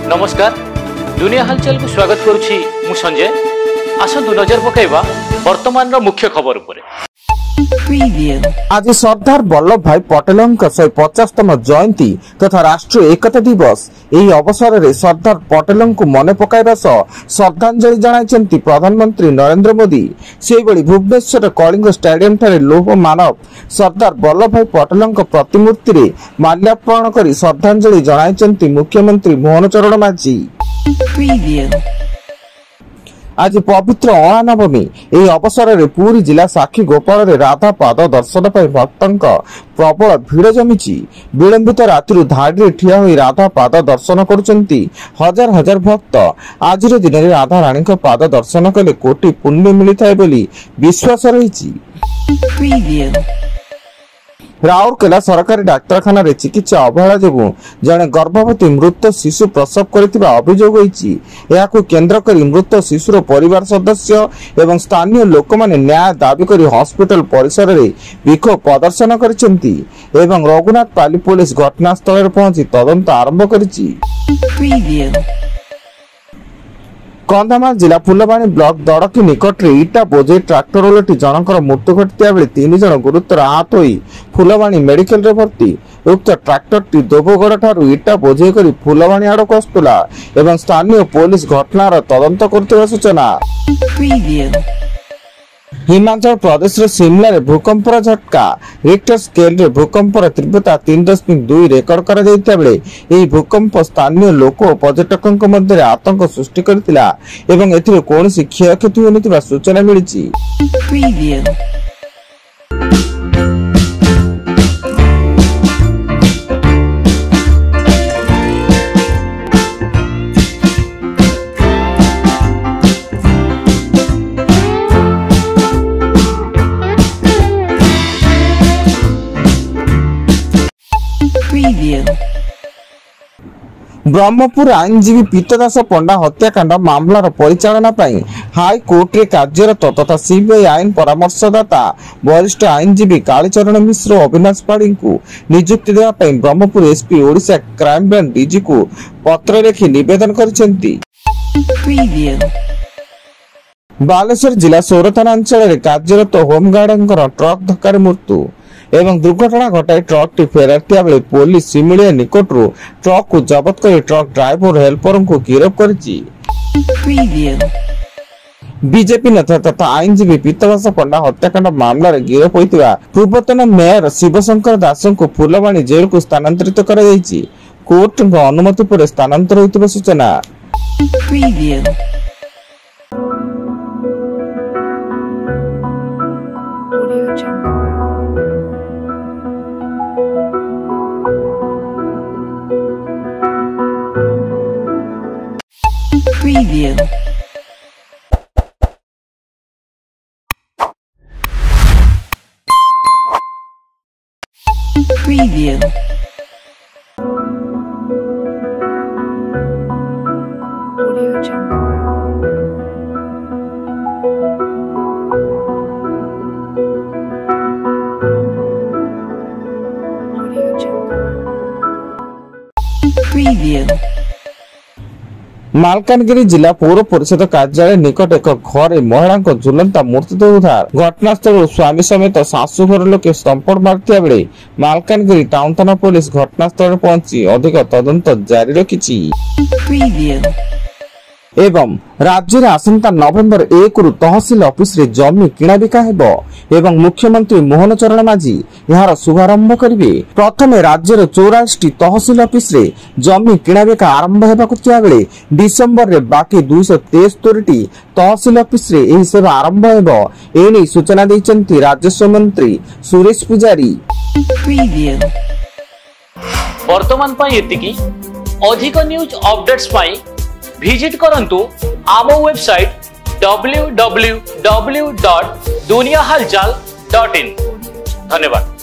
नमस्कार दुनिया हालचाल को स्वागत करुछि मु संजय। आसंतु नजर पकाइबा वर्तमान रो मुख्य खबर उपरे। आज सरदार वल्लभ भाई पटेल 150तम जयंती तथा राष्ट्रीय एकता दिवस। एही अवसर में सरदार पटेल को मन पकाइबा सह श्रद्धांजलि जणाइछन्ति प्रधानमंत्री नरेंद्र मोदी। सेहिभଳି भुवनेश्वर कलिंग स्टेडियम ठारे लौह मानव सरदार वल्लभ भाई पटेल प्रतिमूर्ति रे माल्यार्पण करी श्रद्धांजलि जणाइछन्ति मुख्यमंत्री मोहन चरण माझी। आज पवित्र अणानवमी एही अवसर में पुरी जिला साक्षी गोपाल रे राधा पाद दर्शन पर भक्तों प्रबल भिड़ जमी। विलंबित रात्रि धाड़ी रे ठिया होई राधा पाद दर्शन करुचंती हजार हजार भक्त। आज दिन में राधा रानी पाद दर्शन कले कोटि पुण्य मिलता बोली विश्वास रही। राउरकेला सरकारी डाक्तरखाना रे चिकित्सा अवहेला जोगु जने गर्भवती मृत शिशु प्रसव करथिबा अभियोग होईछि। एहाकु केंद्र करी मृत शिशुर परिवार सदस्य एवं स्थानीय लोक माने न्याय दाबी करी हॉस्पिटल परिसर रे विक्षोभ प्रदर्शन करिसेंती एवं रघुनाथ पाली पुलिस घटनास्थल रे पहुंची तदंत आरंभ करिछि। कंधमाल जिला फुलवाणी ब्लॉक दड़की निकट रे इटा बोझे ट्रैक्टर उलटी जनकर मृत्यु घटिया बेले 3 जन गुरुतर आहत होई फुलवाणी मेडिकल रे भर्ती। उक्त ट्रैक्टर टी दोबगड़ ठारू इटा बोझे करी फुलवाणी आड़क आसुला एवं स्थानीय पुलिस घटनार तदंत करथिबा सूचना। हिमाचल प्रदेश रे शिमला रे भूकंपर झटका। रिक्टर स्केल रे भूकंपर तीव्रता 3.2 रेकर्ड करा जायता बेले एही भूकंप स्थानीय लोक और पर्यटकक मध्य आतंक सृष्टि करथिला एवं एथिरे कोनोसी क्षयक्षति होनिथिबा सूचना मिलिछि। ब्रह्मपुर आईनजीवी पीतदास पंडा हत्याकांड मामलार परिचालना पई हाई कोर्ट रे कार्यरत तथा सीबीआई आईन परामर्शदाता वरिष्ठ आईनजीवी कालीचरण मिश्र और अविनाश पाड़ी को नियुक्ति देवा पई Brahmapur SP Odisha crime branch DG को पत्र लिखि निवेदन करिसेंती। बालेश्वर जिला सोर थाना अंचल कार्यरत होमगार्ड ट्रक धक्कार मृत्यु एवं दुर्घटना घटाई ट्रक टी फेराथिया बेले पुलिस सिमुलिया निकटरू ट्रक को जबत कर ट्रक ड्राइवर और हेल्पर को गिरफ्त करिछि। बीजेपी नेता तथा आईनजीवी पीतदास पंडा हत्याकांड मामला रे गिरफ्त होइतिबा पूर्वतन मेयर शिवशंकर दास को फुलवाणी जेल को स्थानांतरित करा जायछि। कोर्ट अनुमति पर स्थानांतर होइतिबा सूचना। Preview. Preview. Audio Jungle. Audio Jungle. Preview. Malkangiri जिला पौर परिषद कार्यालय निकट एक घर महिला झुलंता मृतदेह उद्धार। घटनास्थल स्वामी समेत शाशुघर लोके संपट मारथिया बेले मालकानगिरी टाउन थाना पुलिस घटनास्थल पहुंची अधिक तदंत जारी रखिछि। एवं राज्य रे आसंता नवेम्बर 1 रु तहसील ऑफिस रे जमी किणा बिका हेबो एवं मुख्यमंत्री मोहन चरण माझी यार शुभारंभ करिवे। प्रथमे राज्य रे 84 टी तहसील ऑफिस रे जमी किणा बिका आरंभ हेबाकु थिया बेले डिसेंबर रे बाकी 273 टी तहसील ऑफिस रे एही सेवा आरंभ हेबो एनी सूचना दैचंती राजस्व मंत्री सुरेश पुजारी। वर्तमान पई एतिकी अधिक न्यूज अपडेट्स पई विजिट करंतु आम वेबसाइट www.duniyahalchal.in। धन्यवाद।